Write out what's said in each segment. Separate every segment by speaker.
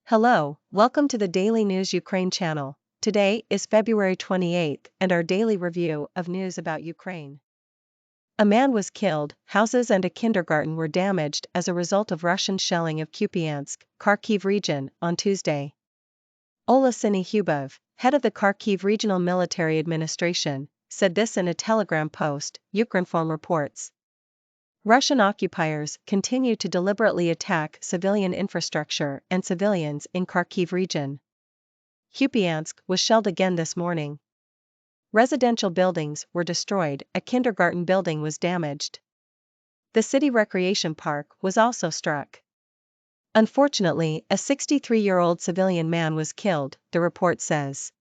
Speaker 1: Hello, welcome to the Daily News Ukraine channel. Today is February 28th and our daily review of news about Ukraine. A man was killed, houses and a kindergarten were damaged as a result of Russian shelling of Kupiansk, Kharkiv region, on Tuesday. Oleksiy Hubov, head of the Kharkiv Regional Military Administration, said this in a Telegram post, Ukrinform reports. Russian occupiers continue to deliberately attack civilian infrastructure and civilians in Kharkiv region. Kupiansk was shelled again this morning. Residential buildings were destroyed, a kindergarten building was damaged. The city recreation park was also struck. Unfortunately, a 63-year-old civilian man was killed, the report says.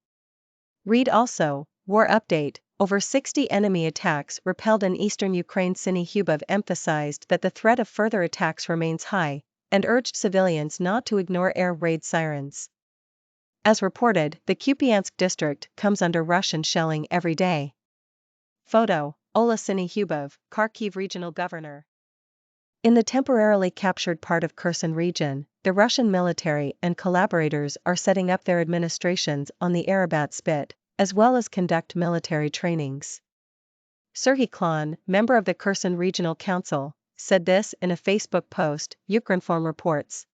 Speaker 1: Read also, War Update. Over 60 enemy attacks repelled in eastern Ukraine. Hubov emphasized that the threat of further attacks remains high, and urged civilians not to ignore air raid sirens. As reported, the Kupiansk district comes under Russian shelling every day. Photo, Oleksiy Hubov, Kharkiv Regional Governor. In the temporarily captured part of Kherson region, the Russian military and collaborators are setting up their administrations on the Arabat Spit, as well as conduct military trainings. Serhiy Khlan, member of the Kherson Regional Council, said this in a Facebook post, Ukrinform reports.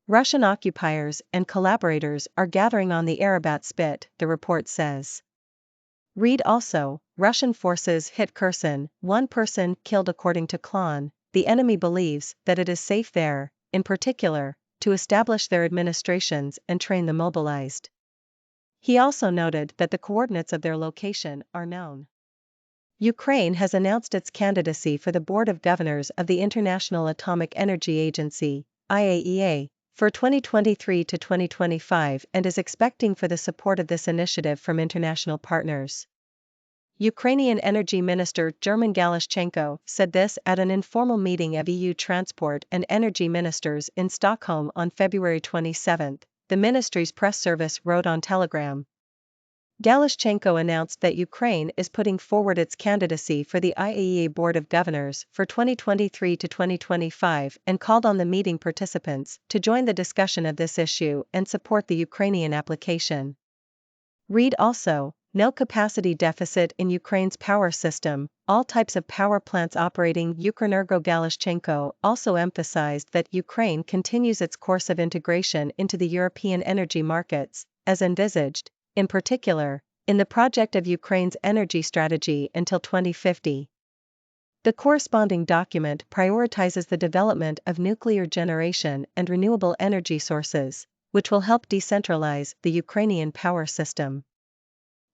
Speaker 1: Russian occupiers and collaborators are gathering on the Arabat Spit, the report says. Read also, Russian forces hit Kherson, one person killed. According to Khlan, the enemy believes that it is safe there, in particular, to establish their administrations and train the mobilized. He also noted that the coordinates of their location are known. Ukraine has announced its candidacy for the Board of Governors of the International Atomic Energy Agency, IAEA, for 2023 to 2025 and is expecting for the support of this initiative from international partners. Ukrainian Energy Minister German Galashchenko said this at an informal meeting of EU transport and energy ministers in Stockholm on February 27, the ministry's press service wrote on Telegram. Galashchenko announced that Ukraine is putting forward its candidacy for the IAEA Board of Governors for 2023 to 2025 and called on the meeting participants to join the discussion of this issue and support the Ukrainian application. Read also, no capacity deficit in Ukraine's power system, all types of power plants operating. Ukrenergo. Galashchenko also emphasized that Ukraine continues its course of integration into the European energy markets, as envisaged, in particular, in the project of Ukraine's energy strategy until 2050. The corresponding document prioritizes the development of nuclear generation and renewable energy sources, which will help decentralize the Ukrainian power system.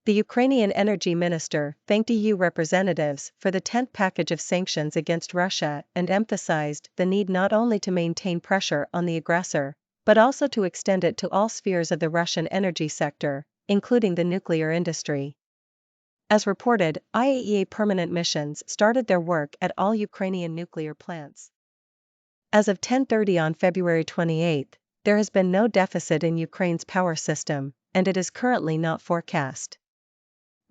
Speaker 1: The Ukrainian energy minister thanked EU representatives for the 10th package of sanctions against Russia and emphasized the need not only to maintain pressure on the aggressor, but also to extend it to all spheres of the Russian energy sector, including the nuclear industry. As reported, IAEA permanent missions started their work at all Ukrainian nuclear plants. As of 10:30 on February 28, there has been no deficit in Ukraine's power system, and it is currently not forecast.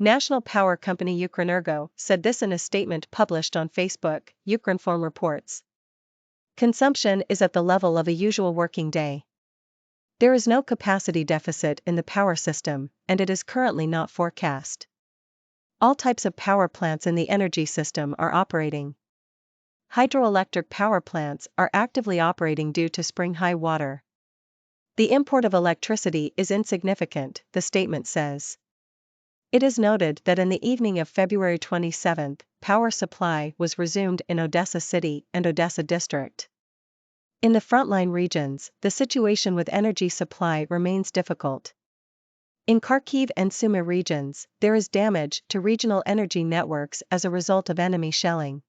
Speaker 1: National power company Ukrenergo said this in a statement published on Facebook, Ukrinform reports. Consumption is at the level of a usual working day. There is no capacity deficit in the power system, and it is currently not forecast. All types of power plants in the energy system are operating. Hydroelectric power plants are actively operating due to spring high water. The import of electricity is insignificant, the statement says. It is noted that in the evening of February 27, power supply was resumed in Odessa City and Odessa District. In the frontline regions, the situation with energy supply remains difficult. In Kharkiv and Sumy regions, there is damage to regional energy networks as a result of enemy shelling.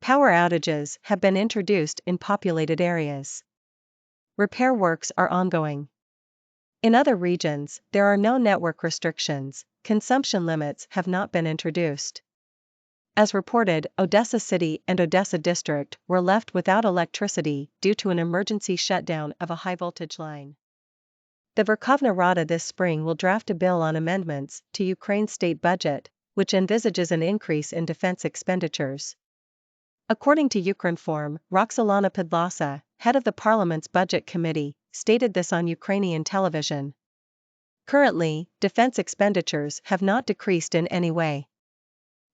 Speaker 1: Power outages have been introduced in populated areas. Repair works are ongoing. In other regions, there are no network restrictions, consumption limits have not been introduced. As reported, Odessa City and Odessa District were left without electricity due to an emergency shutdown of a high-voltage line. The Verkhovna Rada this spring will draft a bill on amendments to Ukraine's state budget, which envisages an increase in defense expenditures. According to Ukrinform, Roxolana Podlasa, head of the parliament's budget committee, stated this on Ukrainian television. Currently, defense expenditures have not decreased in any way.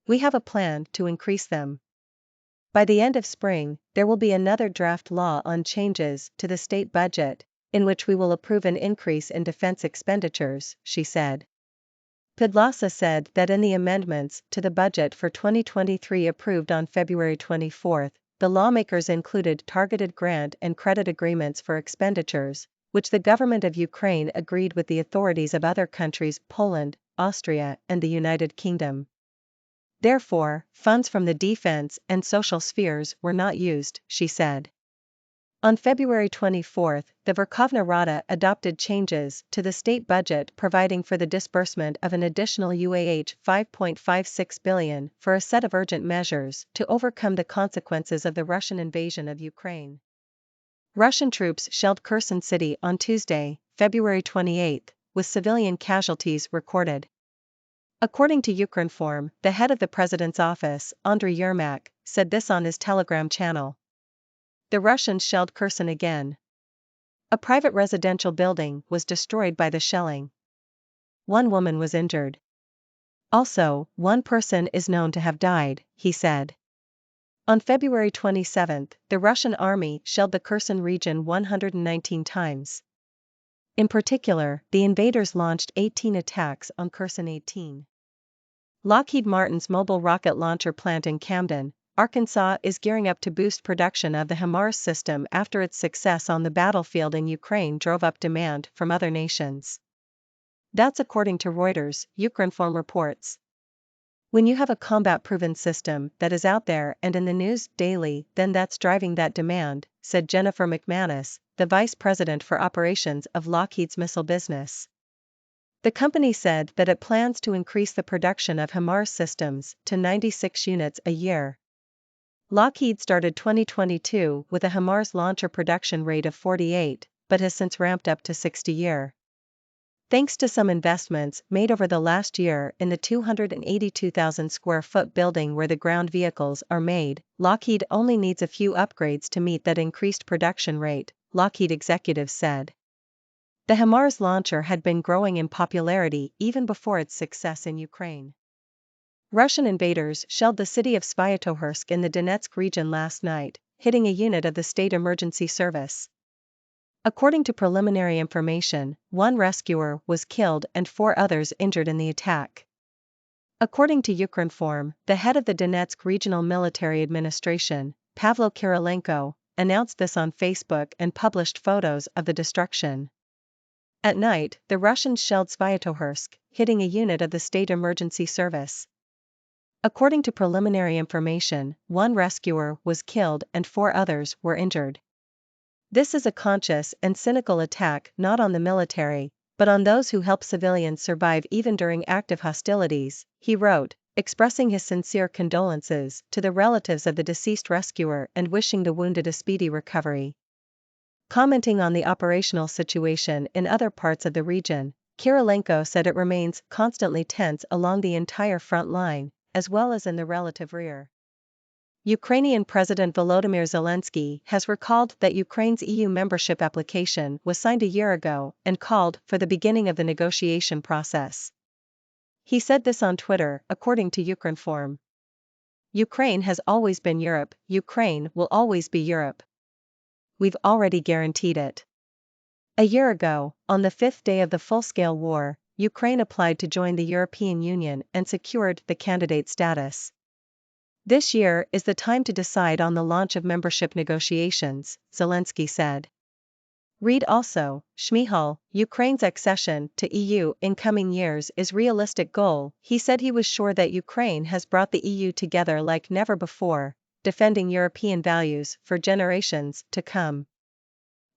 Speaker 1: We have a plan to increase them. By the end of spring, there will be another draft law on changes to the state budget, in which we will approve an increase in defense expenditures, she said. Podlasa said that in the amendments to the budget for 2023 approved on February 24, the lawmakers included targeted grant and credit agreements for expenditures, which the government of Ukraine agreed with the authorities of other countries, Poland, Austria, and the United Kingdom. Therefore, funds from the defense and social spheres were not used, she said. On February 24, the Verkhovna Rada adopted changes to the state budget providing for the disbursement of an additional UAH 5.56 billion for a set of urgent measures to overcome the consequences of the Russian invasion of Ukraine. Russian troops shelled Kherson city on Tuesday, February 28, with civilian casualties recorded. According to Ukrenergo, the head of the president's office, Andriy Yermak, said this on his Telegram channel. The Russians shelled Kherson again. A private residential building was destroyed by the shelling. One woman was injured. Also, one person is known to have died, he said. On February 27, the Russian army shelled the Kherson region 119 times. In particular, the invaders launched 18 attacks on Kherson 18. Lockheed Martin's mobile rocket launcher plant in Camden, Arkansas is gearing up to boost production of the HIMARS system after its success on the battlefield in Ukraine drove up demand from other nations. That's according to Reuters, Ukrenergo reports. When you have a combat-proven system that is out there and in the news daily, then that's driving that demand, said Jennifer McManus, the vice president for operations of Lockheed's missile business. The company said that it plans to increase the production of HIMARS systems to 96 units a year. Lockheed started 2022 with a HIMARS launcher production rate of 48, but has since ramped up to 60 a year. Thanks to some investments made over the last year in the 282,000 square foot building where the ground vehicles are made, Lockheed only needs a few upgrades to meet that increased production rate, Lockheed executives said. The HIMARS launcher had been growing in popularity even before its success in Ukraine. Russian invaders shelled the city of Sviatohirsk in the Donetsk region last night, hitting a unit of the state emergency service. According to preliminary information, one rescuer was killed and 4 others injured in the attack. According to Ukrenergo, the head of the Donetsk Regional Military Administration, Pavlo Kirilenko, announced this on Facebook and published photos of the destruction. At night, the Russians shelled Sviatohirsk, hitting a unit of the state emergency service. According to preliminary information, one rescuer was killed and 4 others were injured. This is a conscious and cynical attack not on the military, but on those who help civilians survive even during active hostilities, he wrote, expressing his sincere condolences to the relatives of the deceased rescuer and wishing the wounded a speedy recovery. Commenting on the operational situation in other parts of the region, Kirilenko said it remains constantly tense along the entire front line, as well as in the relative rear. Ukrainian President Volodymyr Zelensky has recalled that Ukraine's EU membership application was signed a year ago and called for the beginning of the negotiation process. He said this on Twitter, according to Ukrenergo. Ukraine has always been Europe, Ukraine will always be Europe. We've already guaranteed it. A year ago, on the 5th day of the full-scale war, Ukraine applied to join the European Union and secured the candidate status. This year is the time to decide on the launch of membership negotiations, Zelensky said. Read also, Shmihal, Ukraine's accession to EU in coming years is realistic goal. He said he was sure that Ukraine has brought the EU together like never before, defending European values for generations to come.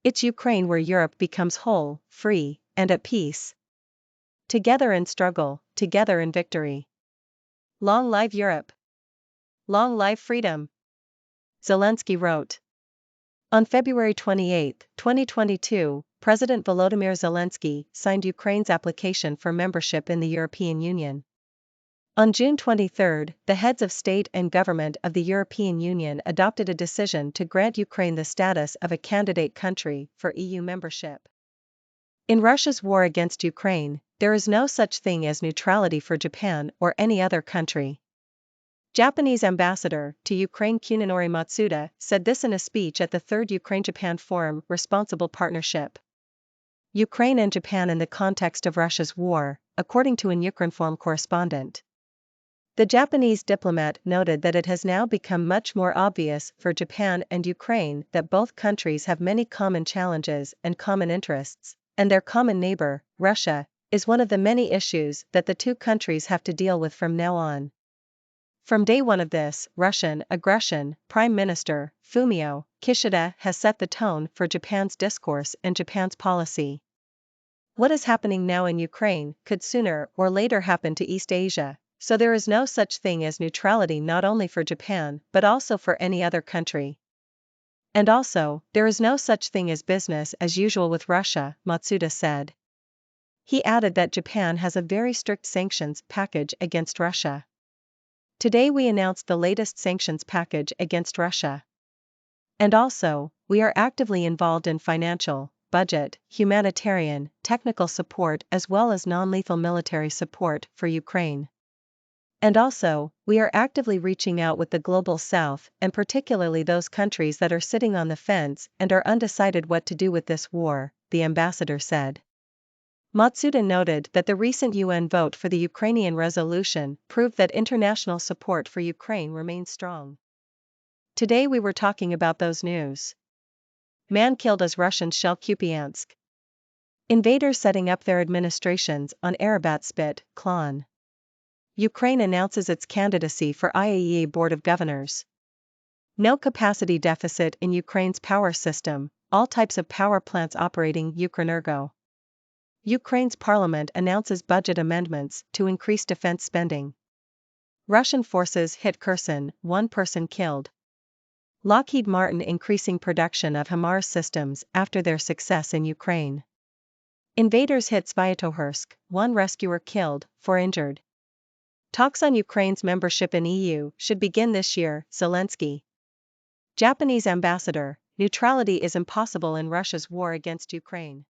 Speaker 1: It's Ukraine where Europe becomes whole, free, and at peace. Together in struggle, together in victory. Long live Europe! Long live freedom! Zelensky wrote. On February 28, 2022, President Volodymyr Zelensky signed Ukraine's application for membership in the European Union. On June 23, the heads of state and government of the European Union adopted a decision to grant Ukraine the status of a candidate country for EU membership. In Russia's war against Ukraine, there is no such thing as neutrality for Japan or any other country. Japanese ambassador to Ukraine Kunenori Matsuda said this in a speech at the third Ukraine-Japan Forum Responsible Partnership. Ukraine and Japan in the context of Russia's war, according to an Ukrinform correspondent. The Japanese diplomat noted that it has now become much more obvious for Japan and Ukraine that both countries have many common challenges and common interests, and their common neighbor, Russia, is one of the many issues that the two countries have to deal with from now on. From day one of this Russian aggression, Prime Minister Fumio Kishida has set the tone for Japan's discourse and Japan's policy. What is happening now in Ukraine could sooner or later happen to East Asia, so there is no such thing as neutrality not only for Japan but also for any other country. And also, there is no such thing as business as usual with Russia, Matsuda said. He added that Japan has a very strict sanctions package against Russia. Today we announced the latest sanctions package against Russia. And also, we are actively involved in financial, budget, humanitarian, technical support as well as non-lethal military support for Ukraine. And also, we are actively reaching out with the Global South and particularly those countries that are sitting on the fence and are undecided what to do with this war, the ambassador said. Matsuda noted that the recent UN vote for the Ukrainian resolution proved that international support for Ukraine remains strong. Today we were talking about those news. Man killed as Russians shell Kupiansk. Invaders setting up their administrations on Arabat Spit, Khlan. Ukraine announces its candidacy for IAEA Board of Governors. No capacity deficit in Ukraine's power system, all types of power plants operating Ukrenergo. Ukraine's parliament announces budget amendments to increase defense spending. Russian forces hit Kherson, one person killed. Lockheed Martin increasing production of HIMARS systems after their success in Ukraine. Invaders hit Sviatohirsk, one rescuer killed, 4 injured. Talks on Ukraine's membership in EU should begin this year, Zelensky. Japanese ambassador, neutrality is impossible in Russia's war against Ukraine.